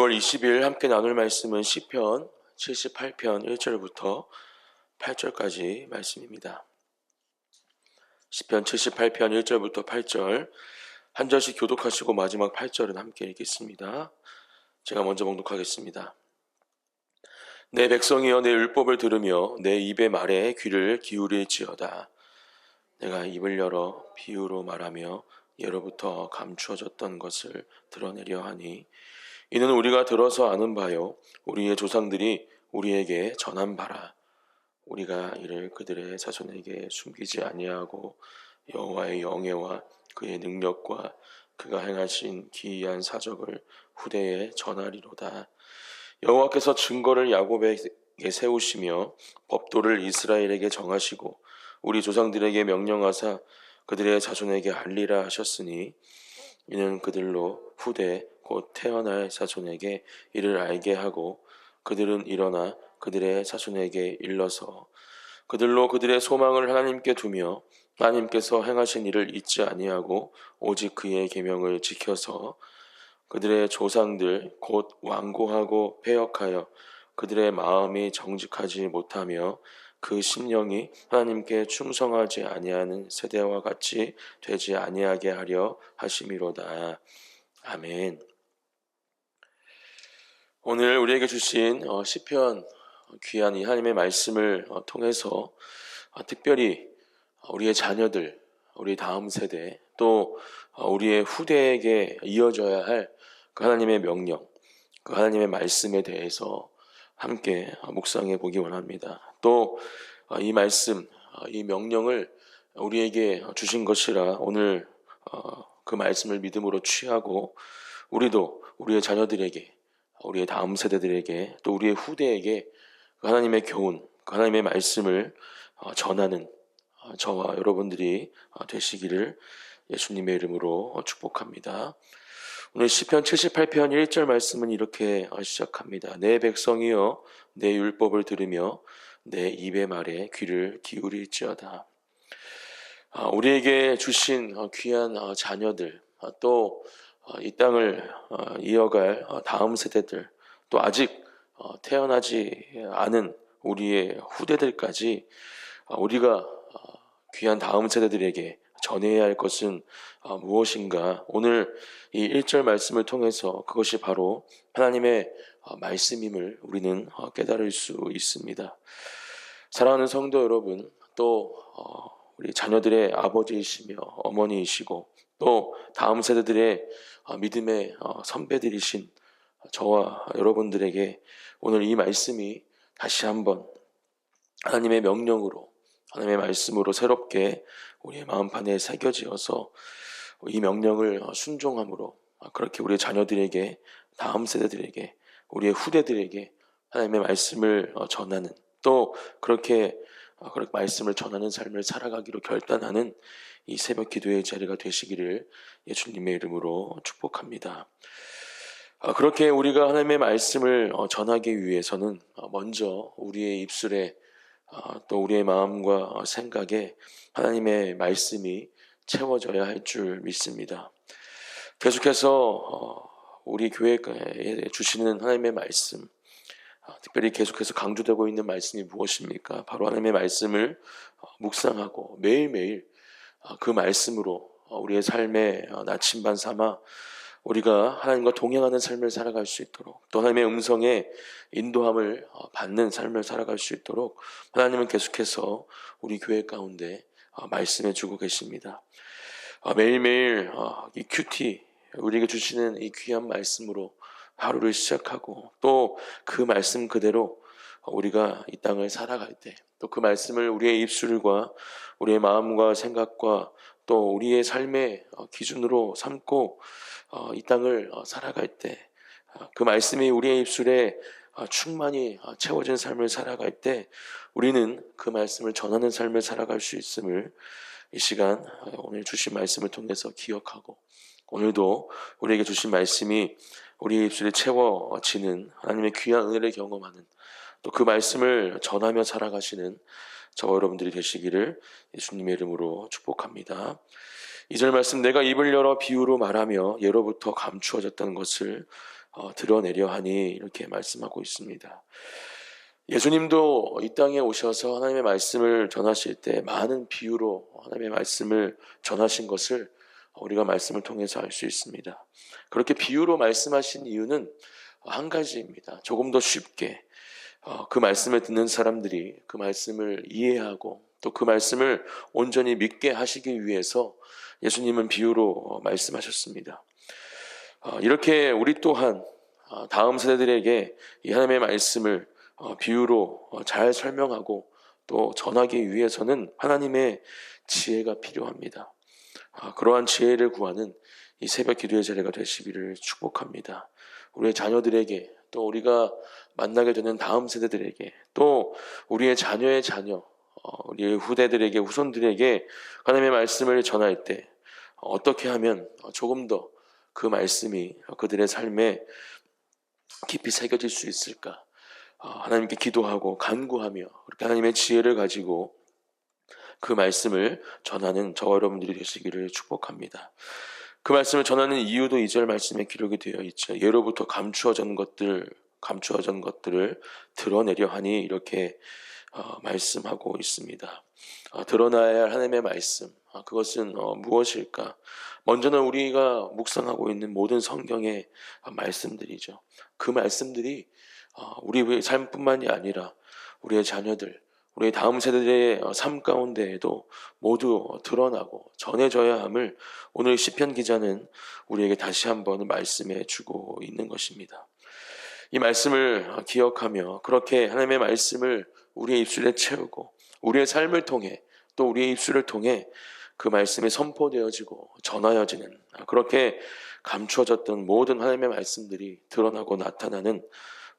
6월 20일 함께 나눌 말씀은 시편 78편 1절부터 8절까지 말씀입니다. 시편 78편 1절부터 8절 한 절씩 교독하시고 마지막 8절은 함께 읽겠습니다. 제가 먼저 봉독하겠습니다. 내 백성이여 내 율법을 들으며 내 입의 말에 귀를 기울일지어다. 내가 입을 열어 비유로 말하며 예로부터 감추어졌던 것을 드러내려 하니 이는 우리가 들어서 아는 바요 우리의 조상들이 우리에게 전한 바라. 우리가 이를 그들의 자손에게 숨기지 아니하고 여호와의 영예와 그의 능력과 그가 행하신 기이한 사적을 후대에 전하리로다. 여호와께서 증거를 야곱에게 세우시며 법도를 이스라엘에게 정하시고 우리 조상들에게 명령하사 그들의 자손에게 알리라 하셨으니 이는 그들로 후대 곧 태어날 자손에게 이를 알게 하고 그들은 일어나 그들의 자손에게 일러서 그들로 그들의 소망을 하나님께 두며 하나님께서 행하신 일을 잊지 아니하고 오직 그의 계명을 지켜서 그들의 조상들 곧 완고하고 패역하여 그들의 마음이 정직하지 못하며 그 심령이 하나님께 충성하지 아니하는 세대와 같이 되지 아니하게 하려 하심이로다. 아멘. 오늘 우리에게 주신 시편 귀한 이 하나님의 말씀을 통해서 특별히 우리의 자녀들, 우리 다음 세대 또 우리의 후대에게 이어져야 할 그 하나님의 명령, 그 하나님의 말씀에 대해서 함께 묵상해 보기 원합니다. 또 이 말씀, 이 명령을 우리에게 주신 것이라 오늘 그 말씀을 믿음으로 취하고 우리도 우리의 자녀들에게, 우리의 다음 세대들에게 또 우리의 후대에게 그 하나님의 교훈, 그 하나님의 말씀을 전하는 저와 여러분들이 되시기를 예수님의 이름으로 축복합니다. 오늘 시편 78편 1절 말씀은 이렇게 시작합니다. 내 백성이여 내 율법을 들으며 내 입의 말에 귀를 기울일지어다. 우리에게 주신 귀한 자녀들 또 이 땅을 이어갈 다음 세대들 또 아직 태어나지 않은 우리의 후대들까지 우리가 귀한 다음 세대들에게 전해야 할 것은 무엇인가? 오늘 이 1절 말씀을 통해서 그것이 바로 하나님의 말씀임을 우리는 깨달을 수 있습니다. 사랑하는 성도 여러분, 또 우리 자녀들의 아버지이시며 어머니이시고 또 다음 세대들의 믿음의 선배들이신 저와 여러분들에게 오늘 이 말씀이 다시 한번 하나님의 명령으로 하나님의 말씀으로 새롭게 우리의 마음판에 새겨지어서 이 명령을 순종함으로 그렇게 우리의 자녀들에게 다음 세대들에게 우리의 후대들에게 하나님의 말씀을 전하는 또 그렇게 말씀을 전하는 삶을 살아가기로 결단하는 이 새벽 기도의 자리가 되시기를 예수님의 이름으로 축복합니다. 그렇게 우리가 하나님의 말씀을 전하기 위해서는 먼저 우리의 입술에 또 우리의 마음과 생각에 하나님의 말씀이 채워져야 할 줄 믿습니다. 계속해서 우리 교회에 주시는 하나님의 말씀, 특별히 계속해서 강조되고 있는 말씀이 무엇입니까? 바로 하나님의 말씀을 묵상하고 매일매일 그 말씀으로 우리의 삶의 나침반 삼아 우리가 하나님과 동행하는 삶을 살아갈 수 있도록 또 하나님의 음성에 인도함을 받는 삶을 살아갈 수 있도록 하나님은 계속해서 우리 교회 가운데 말씀해 주고 계십니다. 매일매일 이 큐티 우리에게 주시는 이 귀한 말씀으로 하루를 시작하고 또 그 말씀 그대로 우리가 이 땅을 살아갈 때 또 그 말씀을 우리의 입술과 우리의 마음과 생각과 또 우리의 삶의 기준으로 삼고 이 땅을 살아갈 때 그 말씀이 우리의 입술에 충만히 채워진 삶을 살아갈 때 우리는 그 말씀을 전하는 삶을 살아갈 수 있음을 이 시간 오늘 주신 말씀을 통해서 기억하고 오늘도 우리에게 주신 말씀이 우리의 입술에 채워지는 하나님의 귀한 은혜를 경험하는 또 그 말씀을 전하며 살아가시는 저와 여러분들이 되시기를 예수님의 이름으로 축복합니다. 2절 말씀 내가 입을 열어 비유로 말하며 예로부터 감추어졌던 것을 드러내려 하니 이렇게 말씀하고 있습니다. 예수님도 이 땅에 오셔서 하나님의 말씀을 전하실 때 많은 비유로 하나님의 말씀을 전하신 것을 우리가 말씀을 통해서 알 수 있습니다. 그렇게 비유로 말씀하신 이유는 한 가지입니다. 조금 더 쉽게 그 말씀을 듣는 사람들이 그 말씀을 이해하고 또 그 말씀을 온전히 믿게 하시기 위해서 예수님은 비유로 말씀하셨습니다. 이렇게 우리 또한 다음 세대들에게 이 하나님의 말씀을 비유로 잘 설명하고 또 전하기 위해서는 하나님의 지혜가 필요합니다. 그러한 지혜를 구하는 이 새벽 기도의 자리가 되시기를 축복합니다. 우리의 자녀들에게 또 우리가 만나게 되는 다음 세대들에게 또 우리의 자녀의 자녀, 우리의 후대들에게 후손들에게 하나님의 말씀을 전할 때 어떻게 하면 조금 더 그 말씀이 그들의 삶에 깊이 새겨질 수 있을까? 하나님께 기도하고 간구하며 그렇게 하나님의 지혜를 가지고 그 말씀을 전하는 저와 여러분들이 되시기를 축복합니다. 그 말씀을 전하는 이유도 2절 말씀에 기록이 되어 있죠. 예로부터 감추어진 것들을 드러내려 하니 이렇게 말씀하고 있습니다. 드러나야 할 하나님의 말씀, 그것은 무엇일까? 먼저는 우리가 묵상하고 있는 모든 성경의 말씀들이죠. 그 말씀들이 우리의 삶뿐만이 아니라 우리의 자녀들, 우리의 다음 세대의 삶 가운데에도 모두 드러나고 전해져야 함을 오늘 시편 기자는 우리에게 다시 한번 말씀해 주고 있는 것입니다. 이 말씀을 기억하며 그렇게 하나님의 말씀을 우리의 입술에 채우고 우리의 삶을 통해 또 우리의 입술을 통해 그 말씀이 선포되어지고 전하여지는 그렇게 감추어졌던 모든 하나님의 말씀들이 드러나고 나타나는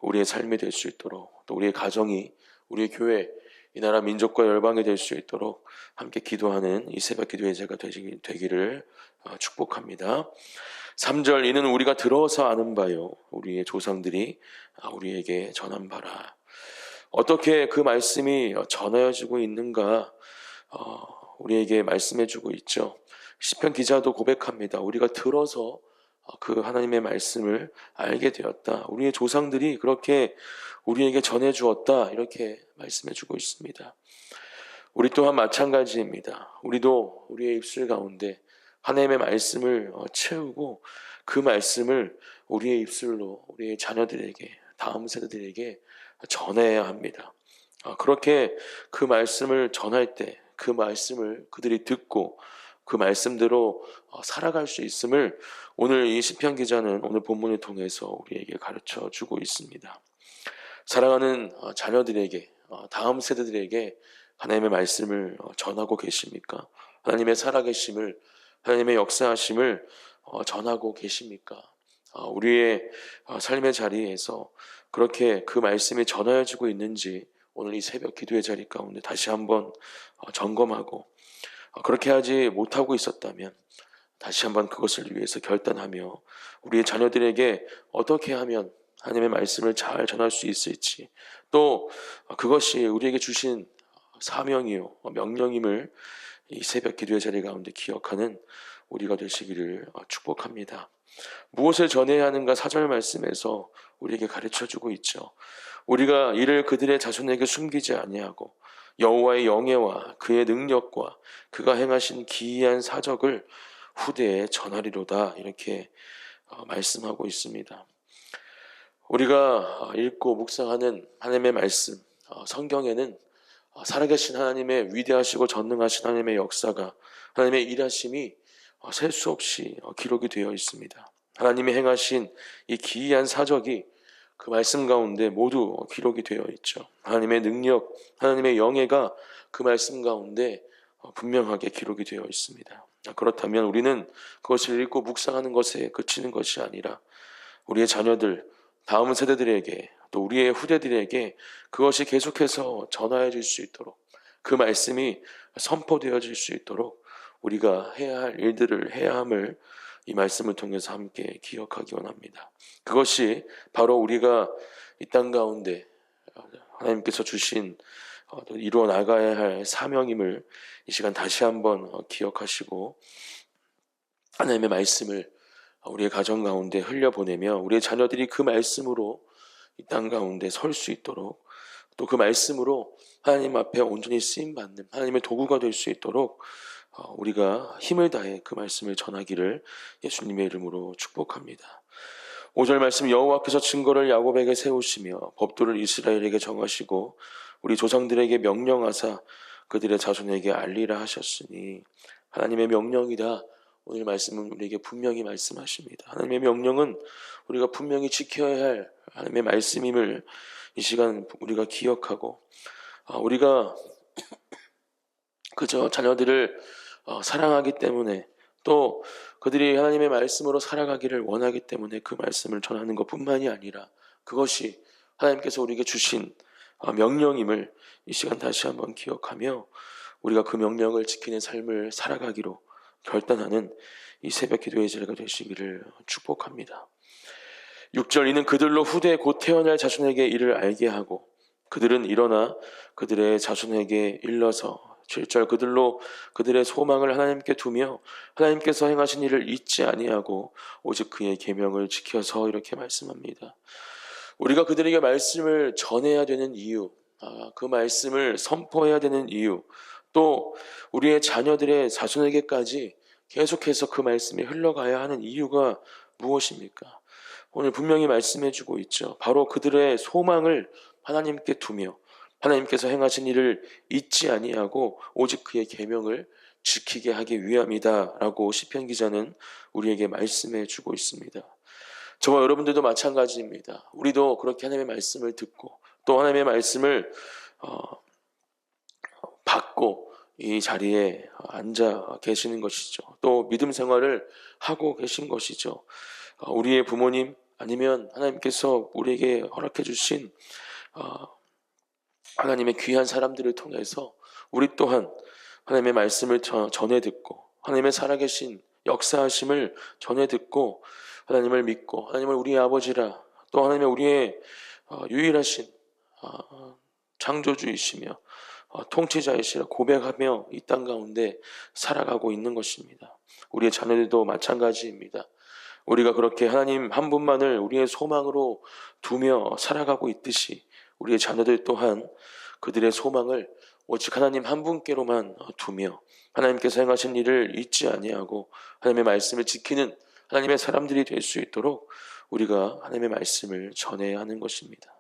우리의 삶이 될 수 있도록 또 우리의 가정이 우리의 교회 이 나라 민족과 열방이 될 수 있도록 함께 기도하는 이 새벽 기도의 제가 되기를 축복합니다. 3절 이는 우리가 들어서 아는 바요 우리의 조상들이 우리에게 전한 바라. 어떻게 그 말씀이 전하여지고 있는가 우리에게 말씀해주고 있죠. 시편 기자도 고백합니다. 우리가 들어서 그 하나님의 말씀을 알게 되었다. 우리의 조상들이 그렇게 우리에게 전해주었다. 이렇게 말씀해주고 있습니다. 우리 또한 마찬가지입니다. 우리도 우리의 입술 가운데 하나님의 말씀을 채우고 그 말씀을 우리의 입술로 우리의 자녀들에게 다음 세대들에게 전해야 합니다. 그렇게 그 말씀을 전할 때 그 말씀을 그들이 듣고 그 말씀대로 살아갈 수 있음을 오늘 이 시편 기자는 오늘 본문을 통해서 우리에게 가르쳐 주고 있습니다. 사랑하는 자녀들에게 다음 세대들에게 하나님의 말씀을 전하고 계십니까? 하나님의 살아계심을 하나님의 역사하심을 전하고 계십니까? 우리의 삶의 자리에서 그렇게 그 말씀이 전하여지고 있는지 오늘 이 새벽 기도의 자리 가운데 다시 한번 점검하고 그렇게 하지 못하고 있었다면 다시 한번 그것을 위해서 결단하며 우리의 자녀들에게 어떻게 하면 하나님의 말씀을 잘 전할 수 있을지 또 그것이 우리에게 주신 사명이요 명령임을 이 새벽 기도의 자리 가운데 기억하는 우리가 되시기를 축복합니다. 무엇을 전해야 하는가 4절 말씀에서 우리에게 가르쳐주고 있죠. 우리가 이를 그들의 자손에게 숨기지 아니하고 여호와의 영예와 그의 능력과 그가 행하신 기이한 사적을 후대에 전하리로다 이렇게 말씀하고 있습니다. 우리가 읽고 묵상하는 하나님의 말씀 성경에는 살아계신 하나님의 위대하시고 전능하신 하나님의 역사가 하나님의 일하심이 셀 수 없이 기록이 되어 있습니다. 하나님이 행하신 이 기이한 사적이 그 말씀 가운데 모두 기록이 되어 있죠. 하나님의 능력, 하나님의 영예가 그 말씀 가운데 분명하게 기록이 되어 있습니다. 그렇다면 우리는 그것을 읽고 묵상하는 것에 그치는 것이 아니라 우리의 자녀들, 다음 세대들에게 또 우리의 후대들에게 그것이 계속해서 전하여질 수 있도록 그 말씀이 선포되어질 수 있도록 우리가 해야 할 일들을 해야 함을 이 말씀을 통해서 함께 기억하기 원합니다. 그것이 바로 우리가 이 땅 가운데 하나님께서 주신 이루어 나가야 할 사명임을 이 시간 다시 한번 기억하시고 하나님의 말씀을 우리의 가정 가운데 흘려보내며 우리의 자녀들이 그 말씀으로 이 땅 가운데 설 수 있도록, 또 그 말씀으로 하나님 앞에 온전히 쓰임받는 하나님의 도구가 될 수 있도록 우리가 힘을 다해 그 말씀을 전하기를 예수님의 이름으로 축복합니다. 5절 말씀, 여호와께서 증거를 야곱에게 세우시며 법도를 이스라엘에게 정하시고 우리 조상들에게 명령하사 그들의 자손에게 알리라 하셨으니, 하나님의 명령이다. 오늘 말씀은 우리에게 분명히 말씀하십니다. 하나님의 명령은 우리가 분명히 지켜야 할 하나님의 말씀임을 이 시간 우리가 기억하고, 우리가 그저 자녀들을 사랑하기 때문에, 또 그들이 하나님의 말씀으로 살아가기를 원하기 때문에 그 말씀을 전하는 것뿐만이 아니라 그것이 하나님께서 우리에게 주신 명령임을 이 시간 다시 한번 기억하며 우리가 그 명령을 지키는 삶을 살아가기로 결단하는 이 새벽 기도의 자리가 되시기를 축복합니다. 6절, 이는 그들로 후대 곧 태어날 자손에게 이를 알게 하고 그들은 일어나 그들의 자손에게 일러서. 7절, 그들로 그들의 소망을 하나님께 두며 하나님께서 행하신 일을 잊지 아니하고 오직 그의 계명을 지켜서, 이렇게 말씀합니다. 우리가 그들에게 말씀을 전해야 되는 이유, 그 말씀을 선포해야 되는 이유, 또 우리의 자녀들의 자손에게까지 계속해서 그 말씀이 흘러가야 하는 이유가 무엇입니까? 오늘 분명히 말씀해주고 있죠. 바로 그들의 소망을 하나님께 두며 하나님께서 행하신 일을 잊지 아니하고 오직 그의 계명을 지키게 하기 위함이다 라고 시편 기자는 우리에게 말씀해 주고 있습니다. 저와 여러분들도 마찬가지입니다. 우리도 그렇게 하나님의 말씀을 듣고 또 하나님의 말씀을 받고 이 자리에 앉아 계시는 것이죠. 또 믿음 생활을 하고 계신 것이죠. 우리의 부모님, 아니면 하나님께서 우리에게 허락해 주신 하나님의 귀한 사람들을 통해서 우리 또한 하나님의 말씀을 전해 듣고 하나님의 살아계신 역사하심을 전해 듣고 하나님을 믿고 하나님을 우리의 아버지라, 또 하나님의 우리의 유일하신 창조주이시며 통치자이시라 고백하며 이 땅 가운데 살아가고 있는 것입니다. 우리의 자녀들도 마찬가지입니다. 우리가 그렇게 하나님 한 분만을 우리의 소망으로 두며 살아가고 있듯이 우리의 자녀들 또한 그들의 소망을 오직 하나님 한 분께로만 두며 하나님께서 행하신 일을 잊지 아니하고 하나님의 말씀을 지키는 하나님의 사람들이 될 수 있도록 우리가 하나님의 말씀을 전해야 하는 것입니다.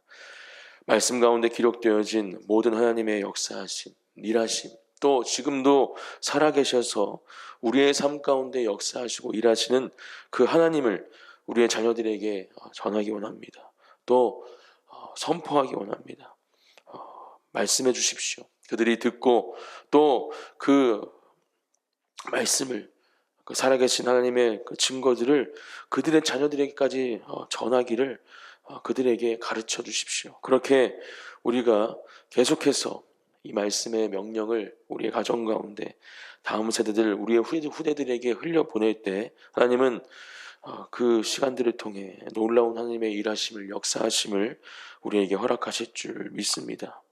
말씀 가운데 기록되어진 모든 하나님의 역사하심, 일하심, 또 지금도 살아계셔서 우리의 삶 가운데 역사하시고 일하시는 그 하나님을 우리의 자녀들에게 전하기 원합니다. 또 선포하기 원합니다. 말씀해 주십시오. 그들이 듣고 또 그 말씀을, 그 살아계신 하나님의 그 증거들을 그들의 자녀들에게까지 전하기를 그들에게 가르쳐 주십시오. 그렇게 우리가 계속해서 이 말씀의 명령을 우리의 가정 가운데 다음 세대들, 우리의 후대들에게 흘려보낼 때 하나님은 그 시간들을 통해 놀라운 하나님의 일하심을, 역사하심을 우리에게 허락하실 줄 믿습니다.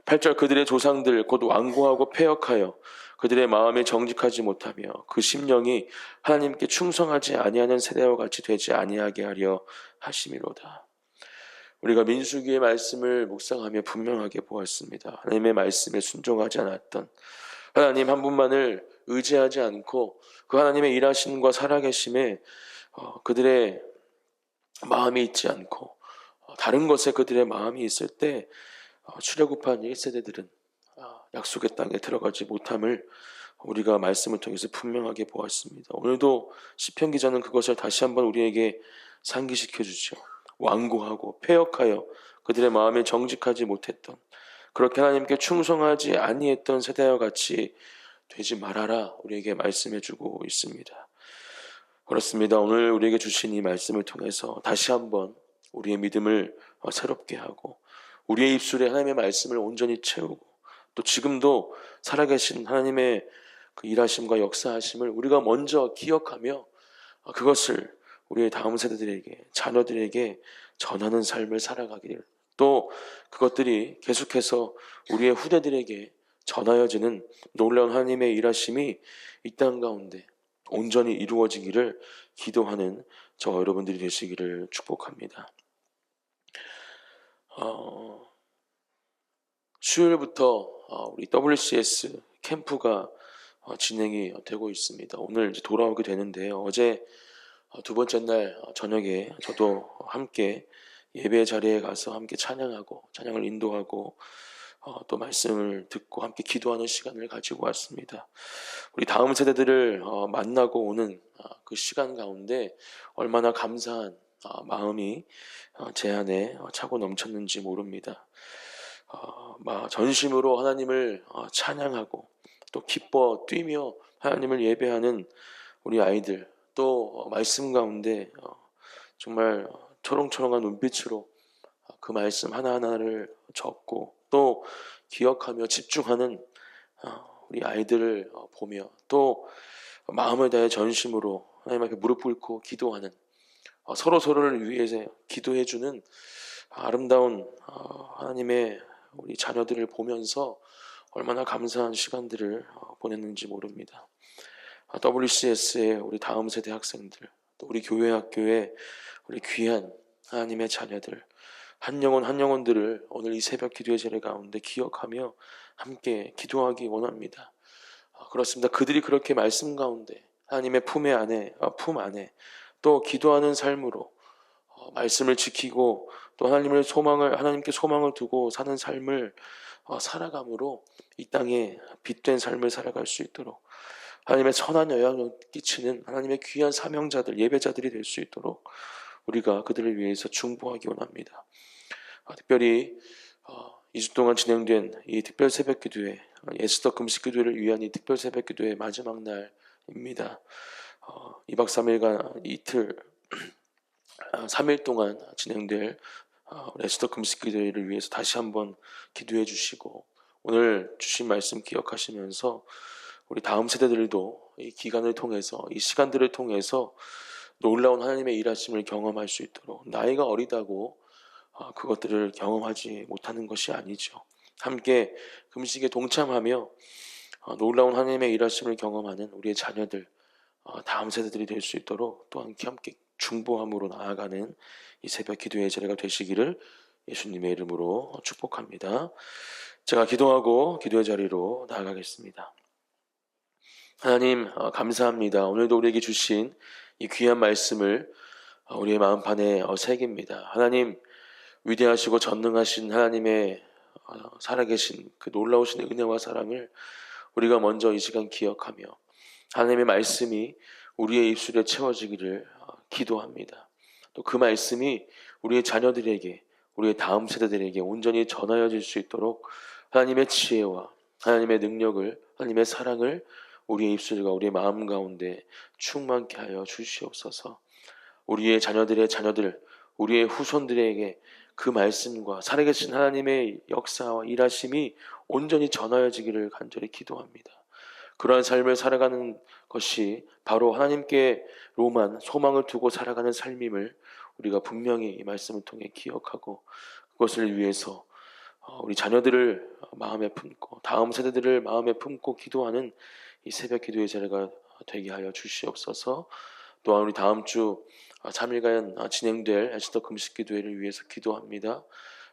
8절, 그들의 조상들 곧 완고하고 패역하여 그들의 마음이 정직하지 못하며 그 심령이 하나님께 충성하지 아니하는 세대와 같이 되지 아니하게 하려 하심이로다. 우리가 민수기의 말씀을 묵상하며 분명하게 보았습니다. 하나님의 말씀에 순종하지 않았던, 하나님 한 분만을 의지하지 않고 그 하나님의 일하심과 살아계심에 그들의 마음이 있지 않고 다른 것에 그들의 마음이 있을 때 출애굽한 1세대들은 약속의 땅에 들어가지 못함을 우리가 말씀을 통해서 분명하게 보았습니다. 오늘도 시편 기자는 그것을 다시 한번 우리에게 상기시켜 주죠. 완고하고 패역하여 그들의 마음에 정직하지 못했던, 그렇게 하나님께 충성하지 아니했던 세대와 같이 되지 말아라 우리에게 말씀해 주고 있습니다. 그렇습니다. 오늘 우리에게 주신 이 말씀을 통해서 다시 한번 우리의 믿음을 새롭게 하고 우리의 입술에 하나님의 말씀을 온전히 채우고 또 지금도 살아계신 하나님의 그 일하심과 역사하심을 우리가 먼저 기억하며 그것을 우리의 다음 세대들에게, 자녀들에게 전하는 삶을 살아가기를, 또 그것들이 계속해서 우리의 후대들에게 전하여지는 놀라운 하나님의 일하심이 이 땅 가운데 온전히 이루어지기를 기도하는 저 여러분들이 되시기를 축복합니다. 수요일부터 우리 WCS 캠프가 진행이 되고 있습니다. 오늘 이제 돌아오게 되는데요. 어제 두 번째 날 저녁에 저도 함께 예배 자리에 가서 함께 찬양하고 찬양을 인도하고 또 말씀을 듣고 함께 기도하는 시간을 가지고 왔습니다. 우리 다음 세대들을 만나고 오는 그 시간 가운데 얼마나 감사한 마음이 제 안에 차고 넘쳤는지 모릅니다. 전심으로 하나님을 찬양하고 또 기뻐 뛰며 하나님을 예배하는 우리 아이들, 또 말씀 가운데 정말 초롱초롱한 눈빛으로 그 말씀 하나하나를 적고 또 기억하며 집중하는 우리 아이들을 보며 또 마음을 다해 전심으로 하나님 앞에 무릎 꿇고 기도하는 서로를 위해서 기도해주는 아름다운 하나님의 우리 자녀들을 보면서 얼마나 감사한 시간들을 보냈는지 모릅니다. WCS의 우리 다음 세대 학생들, 또 우리 교회 학교의 우리 귀한 하나님의 자녀들, 한 영혼들을 오늘 이 새벽 기도의 자리 가운데 기억하며 함께 기도하기 원합니다. 그렇습니다. 그들이 그렇게 말씀 가운데 하나님의 품 안에 또 기도하는 삶으로 말씀을 지키고 또 하나님께 소망을 두고 사는 삶을 살아감으로 이 땅에 빛된 삶을 살아갈 수 있도록 하나님의 선한 영향을 끼치는 하나님의 귀한 사명자들, 예배자들이 될 수 있도록 우리가 그들을 위해서 중보하기 원합니다. 특별히 2주 동안 진행된 이 특별 새벽 기도회, 에스더 금식 기도회를 위한 이 특별 새벽 기도회 마지막 날입니다. 2박 3일간 이틀 3일 동안 진행될 에스더 금식 기도회를 위해서 다시 한번 기도해 주시고 오늘 주신 말씀 기억하시면서 우리 다음 세대들도 이 기간을 통해서 이 시간들을 통해서 놀라운 하나님의 일하심을 경험할 수 있도록 나이가 어리다고 그것들을 경험하지 못하는 것이 아니죠. 함께 금식에 동참하며 놀라운 하나님의 일하심을 경험하는 우리의 자녀들 다음 세대들이 될 수 있도록 또한 함께 중보함으로 나아가는 이 새벽 기도의 자리가 되시기를 예수님의 이름으로 축복합니다. 제가 기도하고 기도의 자리로 나아가겠습니다. 하나님 감사합니다. 오늘도 우리에게 주신 이 귀한 말씀을 우리의 마음판에 새깁니다. 하나님 위대하시고 전능하신 하나님의 살아계신 그 놀라우신 은혜와 사랑을 우리가 먼저 이 시간 기억하며 하나님의 말씀이 우리의 입술에 채워지기를 기도합니다. 또 그 말씀이 우리의 자녀들에게 우리의 다음 세대들에게 온전히 전하여질 수 있도록 하나님의 지혜와 하나님의 능력을 하나님의 사랑을 우리의 입술과 우리의 마음 가운데 충만케 하여 주시옵소서. 우리의 자녀들의 자녀들, 우리의 후손들에게 그 말씀과 살아계신 하나님의 역사와 일하심이 온전히 전하여지기를 간절히 기도합니다. 그러한 삶을 살아가는 것이 바로 하나님께로만 소망을 두고 살아가는 삶임을 우리가 분명히 이 말씀을 통해 기억하고 그것을 위해서 우리 자녀들을 마음에 품고 다음 세대들을 마음에 품고 기도하는 이 새벽 기도의 자리가 되게 하여 주시옵소서. 또한 우리 다음 주 3일간 진행될 에스더 금식 기도회를 위해서 기도합니다.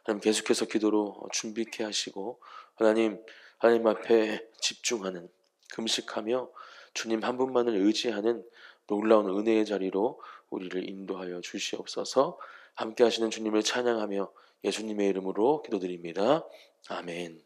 하나님 계속해서 기도로 준비케 하시고 하나님 앞에 집중하는 금식하며 주님 한 분만을 의지하는 놀라운 은혜의 자리로 우리를 인도하여 주시옵소서. 함께 하시는 주님을 찬양하며 예수님의 이름으로 기도드립니다. 아멘.